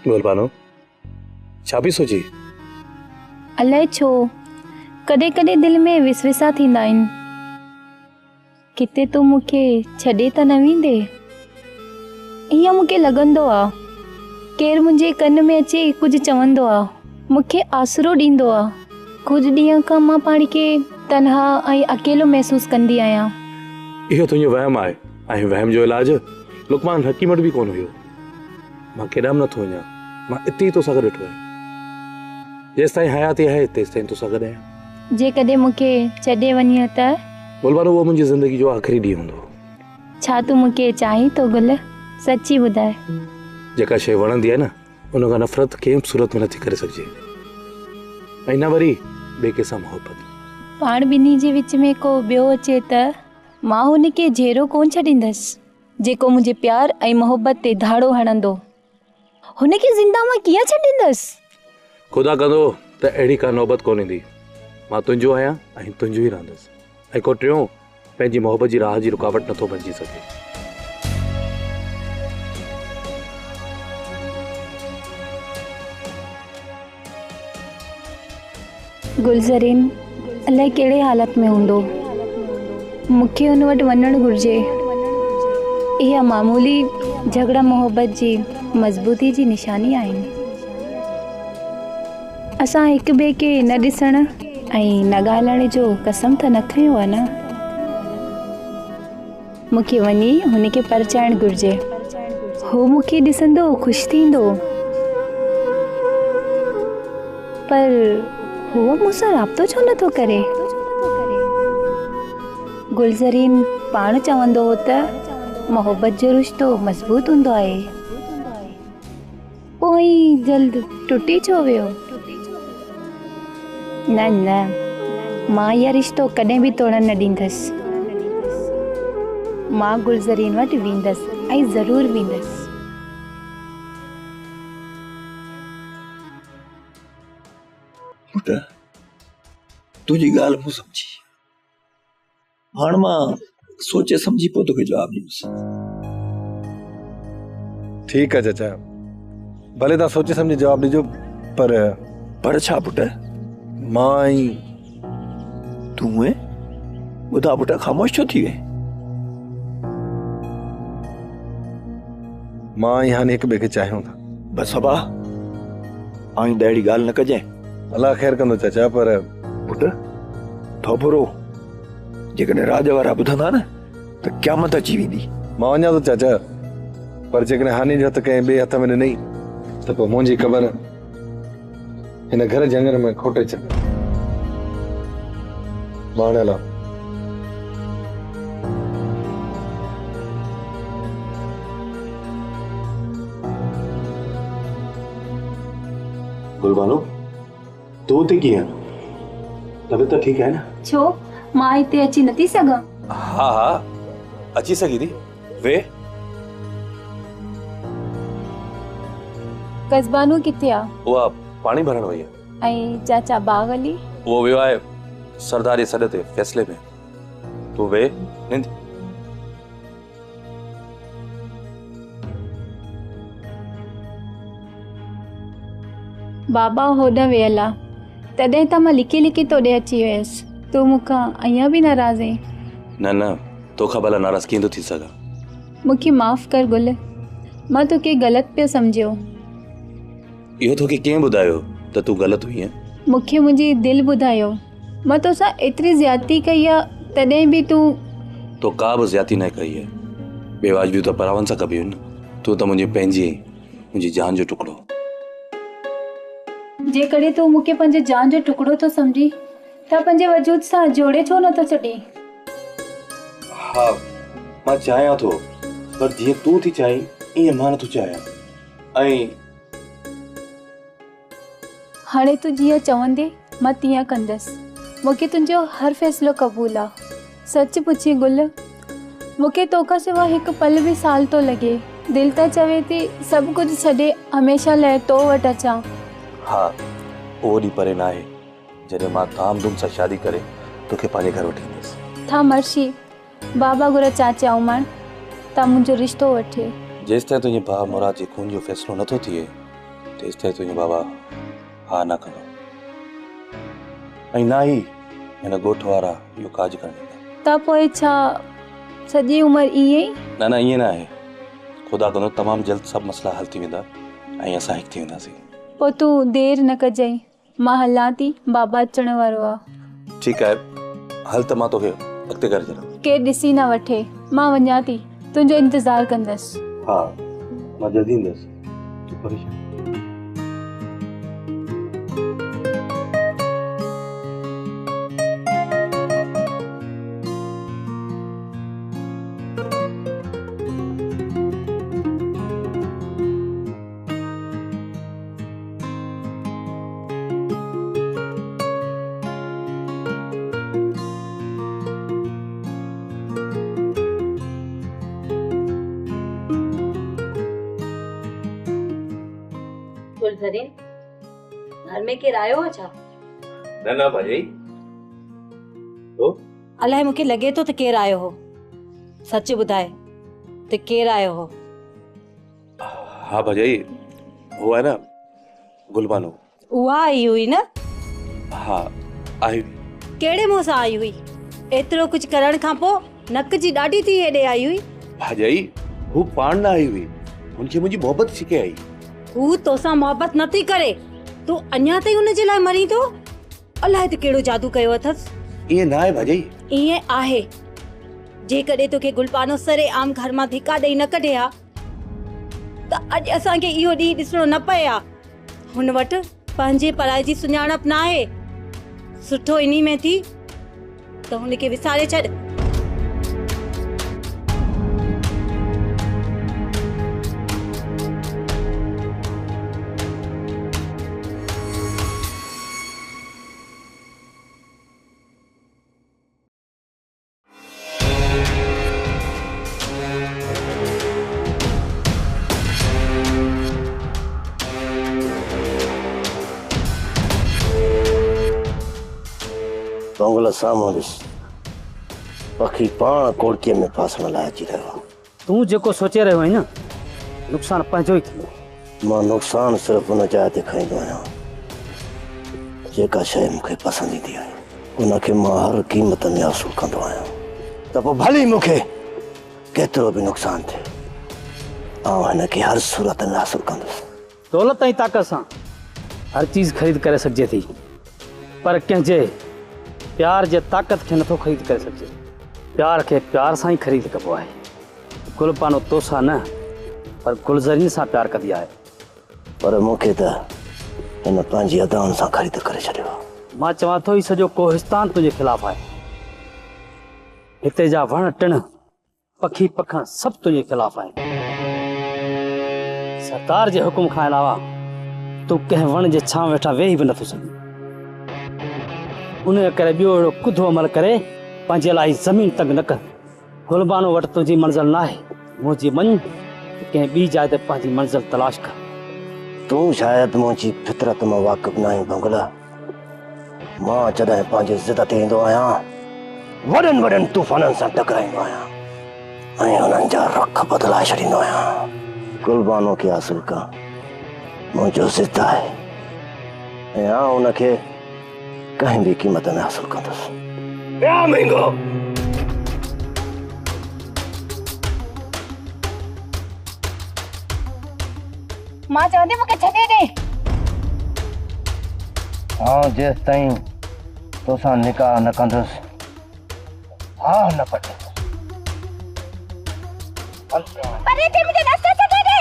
गुलबानो छा पई सोची? अलाए छो कॾहिं कॾहिं दिल में विसविसा थींदा आहिनि। किथे तूं मूंखे छॾे त न वेंदे, ईअं मूंखे लॻंदो आहे। केरु मुंहिंजे कन में अचे कुझु चवंदो आहे, मूंखे आसरो ॾींदो आहे। कुझु ॾींहं खां मां पाण खे तनहा ऐं अकेलो महसूसु कंदी आहियां। इहो तुंहिंजो वहम आहे ऐं वहम जो इलाजु लुकमान हकीम वटि बि कोन हुयो। मां केॾां बि नथो वञा, मां इते ई तोसां गॾु वेठो आहियां। जेसिताईं हयाती आहे तेसिताईं तोसां गॾु आहियां। जेकॾहिं मूंखे छॾे वञे त? गुलबानो उहो मुंहिंजी ज़िंदगी जो आख़िरी ॾींहुं हूंदो। छा तूं मूंखे चाहीं थो गुल? सची ॿुधाए। जेका शइ वणंदी आहे न उन खां नफ़रत कंहिं बि सूरत में नथी करे सघिजे, ऐं न वरी ॿिए कंहिंसां मोहबत। पाण ॿिन्ही जे विच में को ॿियो अचे त मां हुनखे जहिड़ो कोन छॾींदसि, जेको मुंहिंजे प्यार ऐं मोहबत ते धाड़ो हणंदो। हुनखे ज़िंदा मां कीअं छॾींदसि? ख़ुदा कंदो त अहिड़ी का नौबत कोन ईंदी। मां तुंहिंजो आहियां ऐं तुंहिंजो ई रहंदुसि, ऐं को टियों पंहिंजी मोहबत जी राह जी रुकावट नथो बणिजी सघे। गुलज़रीन अलाए कहिड़े हालत में हूंदो, मूंखे हुन वटि वञणु घुरिजे। इहा मामूली झगड़ा मोहबत जी मज़बूती जी निशानी आहिनि। असां हिक ॿिए खे न ॾिसण ऐं न ॻाल्हाइण जो कसम त न खयो आहे न। मूंखे वञी हुनखे परचाइणु घुरिजे। हू मूंखे ॾिसंदो ख़ुशि थींदो, पर हूअ मूंसां राब्तो छो नथो करे? गुलज़रीन पाण चवंदो हो त मोहबत जो रिश्तो मज़बूत हूंदो आहे, पोइ जल्द टुटी छो वियो? न न, मां इहा रिश्तो कॾहिं बि तोड़ण न ॾींदसि। मां गुलज़रीन वटि वेंदसि ऐं ज़रूरु वेंदसि। तुझी ॻाल्हि मूं सम्झी, हाणे मां सोचे सम्झी पोइ तोखे जवाब ॾींदुसि। ठीकु आहे चाचा, भले तव्हां सोचे सम्झी जवाब ॾिजो, पर छा पुट? मां ऐं तूं ॿुधा पुट ख़ामोश छो थी वे? मां ऐं हाणे हिक ॿिए खे चाहियूं था। बसि अबा, आईं अहिड़ी ॻाल्हि न कजांइ। अलाह ख़ैर कंदो चाचा, पर पुट थोपरो जेकॾहिं राज वारा ॿुधंदा न त क़यामत अची वेंदी। मां वञा थो चाचा, पर जेकॾहिं हानि जो हथ कंहिं ॿिए हथ में ॾिनई त पोइ मुंहिंजी ख़बर हिन घर जे अंगण में खोटे छॾ। मां हाणे हलां। गुलबानो तूं हुते कीअं? तबियत त ठीकु आहे न? छो मां हिते अची नथी सघां? हा हा अची सघी थी, वे। कज़बानू किथे आहे? उहा पाणी भरण वई आहे। ऐं चाचा बाग अली? उहो वियो आहे सरदार जे सॾ ते फ़ैसिले में। तूं वे निंद। बाबा होॾ वियल आहे, तॾहिं त मां लिकी लिकी तोॾे अची वियसि। तूं मूंखां अञा बि नाराज़ आहीं? न न, तोखां भला नाराज़ कीअं थो थी सघां? मूंखे माफ़ कर गुल, मां तोखे ग़लति पियो सम्झियो। इहो तोखे कंहिं ॿुधायो त तूं ग़लति हुईं? मूंखे मुंहिंजी दिलि ॿुधायो। मां तोसां एतिरी ज़्यादती कई आहे, तॾहिं बि तूं। तो का बि ज़्यादती न कई आहे। बेवाजिबियूं त परावनि सां कबियूं आहिनि। तूं त मुंहिंजी पंहिंजी आहीं, मुंहिंजी जान जो टुकड़ो। जेकॾहिं तूं मूंखे पंहिंजे जान जो टुकड़ो थो सम्झी त पंहिंजे वजूद सां जोड़े छो नथो छॾी? हा मां चाहियां थो, पर जीअं तूं थी चाहीं ईअं मां नथो चाहियां। ऐं हाणे तूं जीअं चवंदे मां तीअं कंदसि। मूंखे तुंहिंजो हर फ़ैसिलो क़बूल आहे। सच पुछी गुल, मूंखे तोखां सिवा हिकु पल बि साल थो लॻे। दिलि त चवे थी सभु कुझु छॾे हमेशह लाइ तो वटि अचां। हा, उहो ॾींहुं परे न आहे जॾहिं मां धाम धूम सां शादी करे तोखे पंहिंजे घर वठी ईंदुसि। था मर्शी बाबा गुर चाचा उमण ता मुंहिंजो रिश्तो वठे। जेसिताईं तुंहिंजे भाउ मुराद जे खून जो फ़ैसिलो नथो थिए तेस ताईं तुंहिंजो बाबा हा न कंदो ऐं ना ई हिन ॻोठ वारा इहो काज करणु ॾींदा। त पोइ छा सॼी उमिरि ईअं ई? न न ईअं न आहे, ख़ुदा कंदो तमामु जल्द सभु मसइला हल थी वेंदा ऐं असां हिकु थी वेंदासीं। पोइ तूं देरि न कजांइ, मां हलां थी, बाबा अचण वारो आहे। ठीकु आहे, हल त मां तोखे अॻिते करे छॾां। केरु ॾिसी न वठे, मां वञा थी, तुंहिंजो इंतज़ारु कंदसि। हा मां जल्दी ईंदुसि, तूं परेशान। गुलज़रीन, घर में केरु आयो हो छा? न न भाई तो अलाए मूंखे लॻे थो त केरु आयो हो। सच ॿुधाए त केरु आयो हो? हाँ भाई वो है ना गुलबानो। उहा आई हुई न? हाँ आई। कहिड़े मुंहं सां आई हुई? एतिरो कुझु करण खां पोइ नक जी ॾाढी थी हेॾे आई हुई। भाई हू पाण न आई हुई, उनखे मुंहिंजी मोहबत छिके आई। हू तोसां मोहबत नथी करे, तूं अञा ताईं हुन जे लाइ मरी थो। अलाए त कहिड़ो जादू कयो अथसि। ईअं न आहे भाई। ईअं आहे। जेकॾहिं तोखे गुलबानो सरे आम घर मां धिका ॾेई न कढे हा त अॼु असांखे इहो ॾींहुं ॾिसणो न पए हा। हुन वटि पंहिंजे पराए जी सुञाणप न आहे। सुठो इन्ही में थी त हुनखे विसारे छॾ। बंगला साम्हूं ॾिस, पखी पाण कोड़कीअ में फासण लाइ अची रहियो आहे। तूं जेको सोचे रहियो आहीं न, नुक़सानु पंहिंजो ई थींदो। मां नुक़सानु सिर्फ़ु उन जाइ ते खईंदो आहियां जेका शइ मूंखे पसंदि ईंदी आहे। उनखे मां हर क़ीमत में हासिलु कंदो आहियां, त पोइ भली मूंखे केतिरो बि नुक़सानु थिए, आउं हिनखे हर सूरत में हासिलु कंदुसि। दौलत ऐं ताक़त सां हर चीज़ ख़रीद करे सघिजे थी, पर कंहिंजे प्यार जे ताक़त खे नथो ख़रीद करे सघिजे। प्यार खे प्यार सां ई ख़रीद कबो आहे। गुलबानो तोसां न, पर गुलज़रीन सां प्यार कंदी आहे। पर मूंखे त हिन पंहिंजी अदाउनि सां ख़रीद करे छॾियो। मां चवां थो, ही सॼो कोहिस्तान तुंहिंजे ख़िलाफ़ आहे। हिते जा वण टिण पखी पखण सभु तुंहिंजे ख़िलाफ़ आहिनि। सरकार जे हुकुम खां अलावा तूं कंहिं वण जे छांव वेठा वेही बि नथो सघीं। उन करे ॿियो अहिड़ो कुधो अमल करे पंहिंजे लाइ ज़मीन तंग न कर। गुलबानो वटि तुंहिंजी मंज़िल न आहे। मुंहिंजी मञ, कंहिं ॿी जाइ ते पंहिंजी मंज़िल तलाश कर। तूं शायदि मुंहिंजी फितरत मां वाक़िफ़ न आहीं बंगला। मां जॾहिं पंहिंजे ज़िद ते ईंदो आहियां, वॾनि वॾनि तूफ़ाननि सां टकराईंदो आहियां ऐं हुननि जा रुख बदिलाए छॾींदो आहियां। गुलबानो खे हासिलु करणु मुंहिंजो ज़िद आहे ऐं आउं हुनखे कंहिं बि क़ीमत में हासिलु कंदुसि। ॿिया महांगो मां चवंदी मूंखे छॾे ॾे। आउं जेसि ताईं तोसां निकाह न कंदुसि, हा न पटंदुसि। अरे ते मुझे रास्ता छॾे ॾे।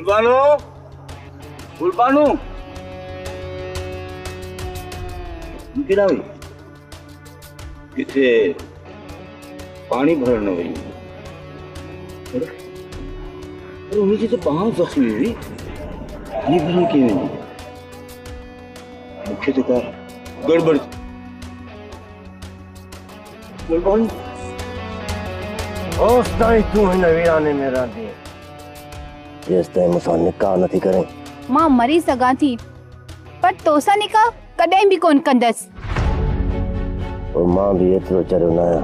गुलबानो, गुलबानो केड़ा हुई किथे पानी भरण वही। अरे मुझे तो पाँव जख्मी हुई, पानी भरने की नहीं। मुख्य तो का गड़बड़। गुलबानो होश ताईं तूं हिन वीराने में रहंदी जेसि ताईं मूंसां निकाह नथी करें। मां मरी सघां थी, पर तोसां निकाह कॾहिं बि कोन कंदसि। और मां भी एतिरो चरियो न आहियां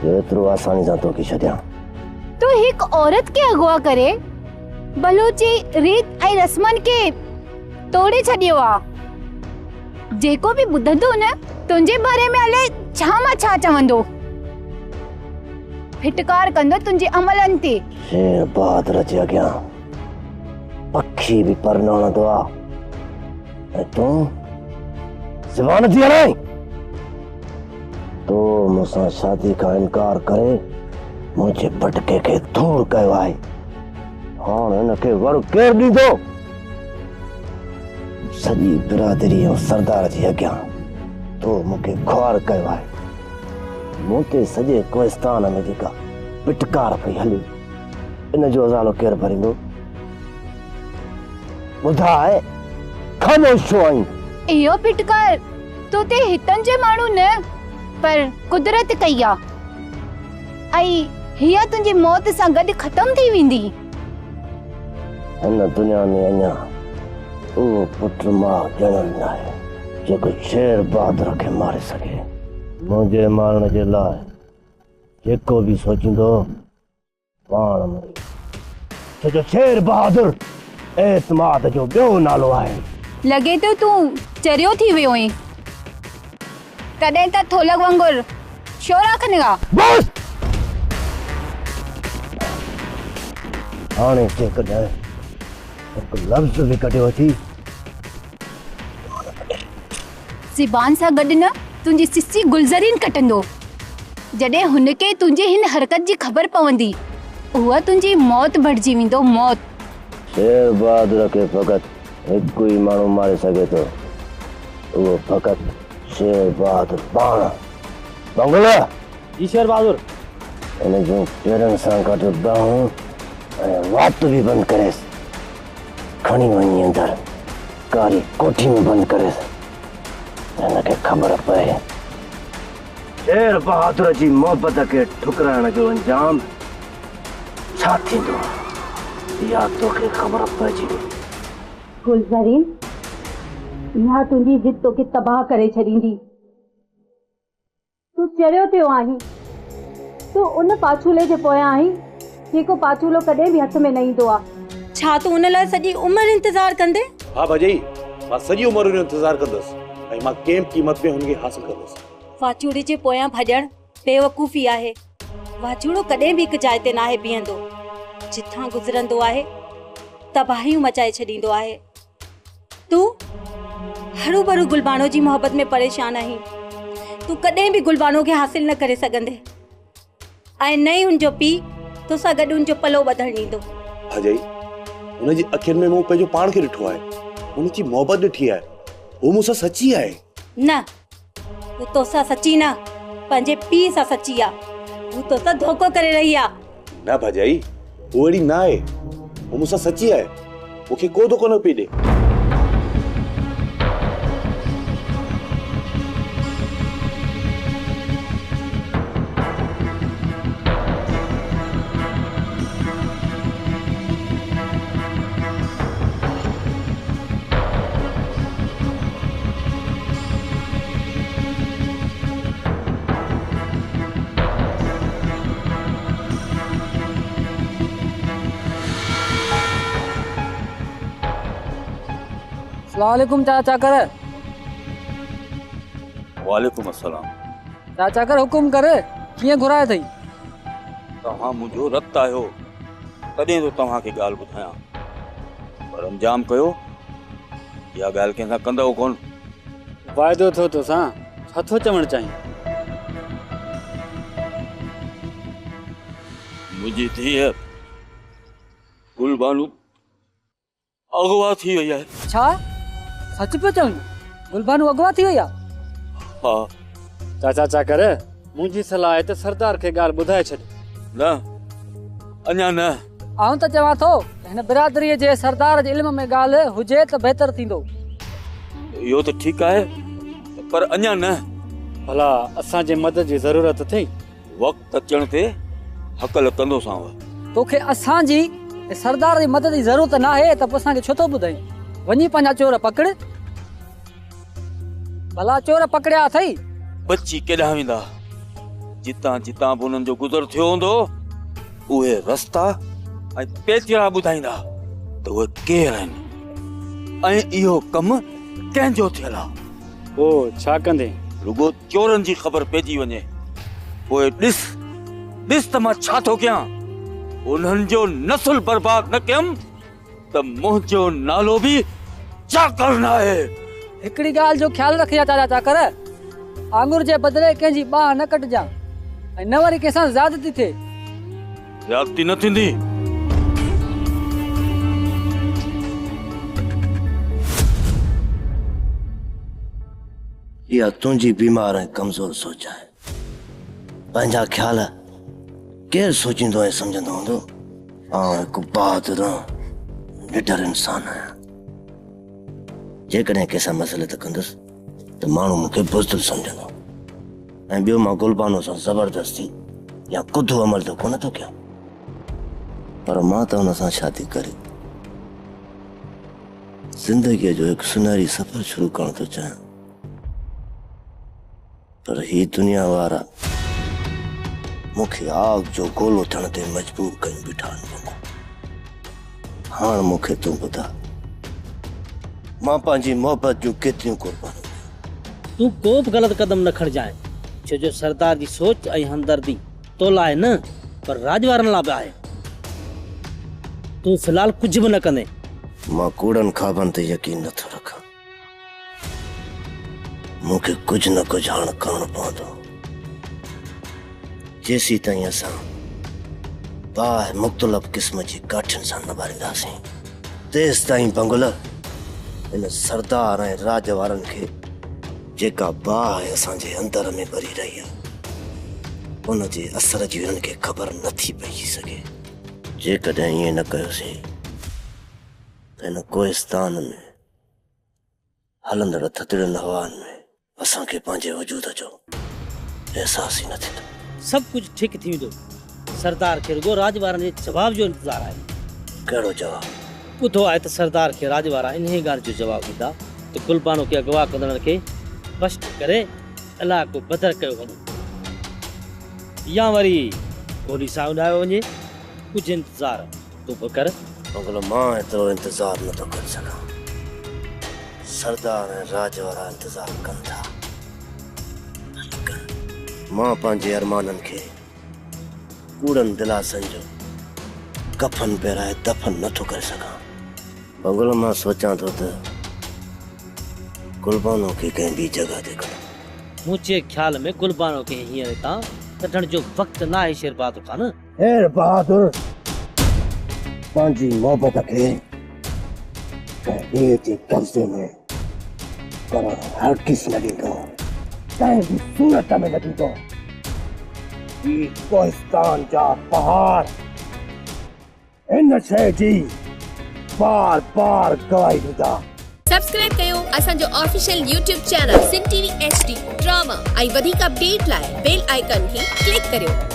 जो एतिरो आसानी सां तोखे छॾियां। तो एक औरत के अगवा करे बलोची रीत ऐं रस्मन के तोड़े छॾियो आ। जेको भी ॿुधंदो न तुंहिंजे बारे में अलाए छा मां छा चवंदो, फिटकार कंदो तुंहिंजे अमलनि ते। शेर बहादुर जे अॻियां पखी भी पर न हणंदो आ ऐं तूं ज़बान थी हलाई। तो मूंसां शादी खां इनकार करे मुंहिंजे पटके खे धूड़ कयो आहे। हाणे हिनखे वड़ केरु ॾींदो? सॼी बिरादरी ऐं सरदार जे अॻियां तो मूंखे ख्वार कयो आहे। मूं ते सॼे कोहिस्तान में जेका पिटकार पई हली, इन जो अज़ालो केरु भरींदो? ॿुधाए, ख़ामोश छो आहीं? इहो फिटकार तो ते हितन जे माण्हू न पर कुदरत कई आ ऐं हीअ तुंहिंजी मौत सां गॾु ख़तम थी वेंदी। हिन दुनिया में अञा उहो पुट मां ॼणल न आहे जेको शेर बहादुर खे मारे सघे। मुंहिंजे मारण जे लाइ जेको भी सोचींदो पाण मरी। छो जो शेर बहादुर एतमाद जो ॿियो नालो आहे। लगे तो तूं चरियो थी वियो आहीं, तॾहिं त थोलक वांगुरु शोरा खनेगा। बस हाणे जेकॾहिं हिकु लफ़्ज़ बि कढियो अथई ज़बान सां गॾु न तुंहिंजी सिसी गुलज़रीन कटंदो। जॾहिं हुनखे तुंहिंजी हिन हरकत जी ख़बर पवंदी, उहा तुंहिंजी मौत बणिजी वेंदो। मौत। शेर बहादुर खे फ़क़ति हिकु ई माण्हू मारे सघे थो, उहो फ़क़ति शेर बहादुर पाण। बंगला जी शेर बहादुर। इन जूं पेरनि सां गॾु बाहूं ऐं वात बि बंदि करेसि। खणी वञी अंदरि कारी कोठी में बंदि करेसि, हिनखे ख़बर पए शेर बहादुर जी मोहबत खे ठुकराइण जो अंजाम छा थींदो। या तोखे ख़बर पइजी वई। गुलज़रीन, इहा तुंहिंजी जिद तोखे तबाह करे छॾींदी। तूं चरियो थियो आहीं, तूं उन पाछूले जे पोयां आहीं जेको पाछूलो कॾहिं बि हथ में न ईंदो आहे। छा तूं उन लाइ सॼी उमिरि इंतज़ारु कंदे? हाँ भाॼाई, मां सॼी उमिरि जो इंतज़ारु कंदुसि ऐं मां कंहिं क़ीमत में हुनखे हासिल कंदुसि। वाचूड़े जे पोयां भॼणु बेवकूफ़ी आहे। वाचूड़ो कॾहिं बि हिकु जाइ ते नाहे बीहंदो, जिथां गुज़रंदो आहे तबाहियूं मचाए छॾींदो आहे। तूं हरू भरू गुलबानो जी मोहबत में परेशान आहीं। तूं कॾहिं बि गुलबानो खे हासिल न करे सघंदे ऐं न ई हुनजो पीउ तोसां गॾु हुनजो पलो ॿधणु ॾींदो। भाॼाई, हुनजी अखियुनि में मूं पंहिंजो पाण खे ॾिठो आहे, हुनजी मोहबत ॾिठी आहे, हू मूंसां सची आहे। न, हू तोसां सची न, पंहिंजे पीउ सां सची आहे। हू तोसां धोखो करे रही आहे। न भाॼाई, हू अहिड़ी न आहे, हू मूंसां सची आहे, मूंखे को धोखो न पई ॾे। अस्सलामुअलैकुम चाचा कर। वालेकुम अस्सलाम। चाचा कर हुकुम कर, कीअं घुराए अथई? तव्हां मुंहिंजो रतु आहियो, तॾहिं तो तव्हांखे ॻाल्हि ॿुधायां, पर अंजाम कयो इहा ॻाल्हि कंहिंसां कंदव कोन। वाइदो थियो तोसां, छा थो चवणु चाहीं? मुंहिंजी धीअ गुलबानू अगवा थी वई आहे। छा सच पियो चवीं? गुलबानू अगवा थी वई आहे? हा। चाचा चा कर, मुंहिंजी सलाह आहे त सरदार खे ॻाल्हि ॿुधाए छॾ। न, अञा न। आऊं त चवां थो हिन बिरादरीअ जे सरदार जे इल्म में ॻाल्हि हुजे त बहितर थींदो। इहो त ठीकु आहे, पर अञा न। भला असांजे मदद जी ज़रूरत अथई? वक़्तु अचण ते हकल कंदोसांव। तोखे असांजी सरदार जी मदद जी ज़रूरत न आहे त पोइ असांखे छो थो ॿुधाई? वञी पंहिंजा चोर पकड़। भला चोर पकड़िया अथई बची केॾांहुं वेंदा जितां जितां बि उन्हनि जो गुज़र थियो हूंदो उहे रस्ता ऐं पेचरा ॿुधाईंदा त उहे केरु आहिनि ऐं इहो कमु कंहिंजो थियल आहे। पोइ छा कंदे? रुगो चोरनि जी ख़बर पइजी वञे पोइ ॾिस त मां छा थो कयां। उन्हनि जो नसुल बर्बाद न कयमि त मुंहिंजो नालो बि चाकर न आहे। हिकिड़ी ॻाल्हि जो ख्यालु रखिया चाचा चाकर, आंगुर जे बदिले कंहिंजी बाह न कटिजां ऐं न वरी कंहिंसां ज़्यादती थिए। ज़्यादती न थींदी। या तुंहिंजी बीमार ऐं कमज़ोर सोच आहे। पंहिंजा ख्याल केरु सोचींदो ऐं सम्झंदो हूंदो? आउं हिकु बहादुर निडर इंसान आहियां। जेकॾहिं कंहिंसां मसइले ते कंदुसि त माण्हू मूंखे बुज़दिल सम्झंदो ऐं ॿियो मां गुलबानो सां ज़बरदस्ती या कुदो अमल त कोन थो कयां, पर मां त हुन सां शादी करे ज़िंदगीअ जो हिकु सुनहरी सफ़र शुरू करणु थो चाहियां। पर ही दुनिया वारा मूंखे आग जो गोलो थियण ते मजबूर कयूं बीठा आहिनि। हाणे मूंखे तूं ॿुधा, मां पंहिंजी मोहबत जूं केतिरियूं कुर्बानियूं। तूं को बि ग़लति क़दम न खणजांइ, छो जो सरदार जी सोच ऐं हमदर्दी तो लाइ न पर राजवारनि लाइ बि आहे। तूं फ़िलहाल कुझु बि न कंदे। मां कूड़नि ख़्वाबनि ते यकीन नथो रखां। मूंखे कुझु न कुझु हाणे करणो पवंदो। जेसीं ताईं असां बाहि मुख़्तलिफ़ क़िस्म जी काठियुनि सां न भरींदासीं तेसि ताईं बंगुल इन सरदार ऐं राज वारनि खे जेका बाहि असांजे अंदर में भरी रही आहे उन जे असर जी उन्हनि खे ख़बर नथी पइजी सघे। जेकॾहिं ईअं न कयोसीं त हिन कोहिस्तान में हलंदड़ थधिड़ियुनि हवाउनि में असांखे पंहिंजे वजूद जो एहसास ई न थींदो। सभु कुझु ठीकु थी वेंदो। सरदार खे रुगो राजवारनि जे जवाब जो इंतज़ारु आहे। कहिड़ो जवाब? ॿुधो आहे त सरदार खे राजवारा इन ई ॻाल्हि जो जवाबु ॾींदा त गुलबानो खे अगवा कंदड़नि खे बस्ट करे इलाइक़ो बदर कयो वञे या वरी गोली सां उॾायो वञे। कुझु इंतज़ारु तूं बि कर। मगर मां एतिरो इंतज़ारु नथो करे सघां। सरदार ऐं राज वारा इंतज़ारु कनि था। मां पंहिंजे अरमाननि खे कूड़नि दिलासनि जो कफन पहिराए दफ़न नथो करे सघां। बंगुल मां सोचां थो त गुलबानो खे कंहिं ॿी जॻह ते कढां। मुंहिंजे ख्याल में गुलबानो खे हींअर हितां कढण जो वक़्तु न आहे शेरबाद खान। हेर बहादुर, पंहिंजी मोहबत खे कंहिं ॿिए जे कब्ज़े में करणु हरगिज़ न ॾींदो, कंहिं बि सूरत में न ॾींदो। ही कोहिस्तान जा पहाड़ इन शइ जी बार बार गवाही ॾींदा। सब्सक्राइब कयो असांजो official YouTube channel Singh TV HD drama ऐं वधीक अपडेट लाइ बेल आइकन खे क्लिक करियो।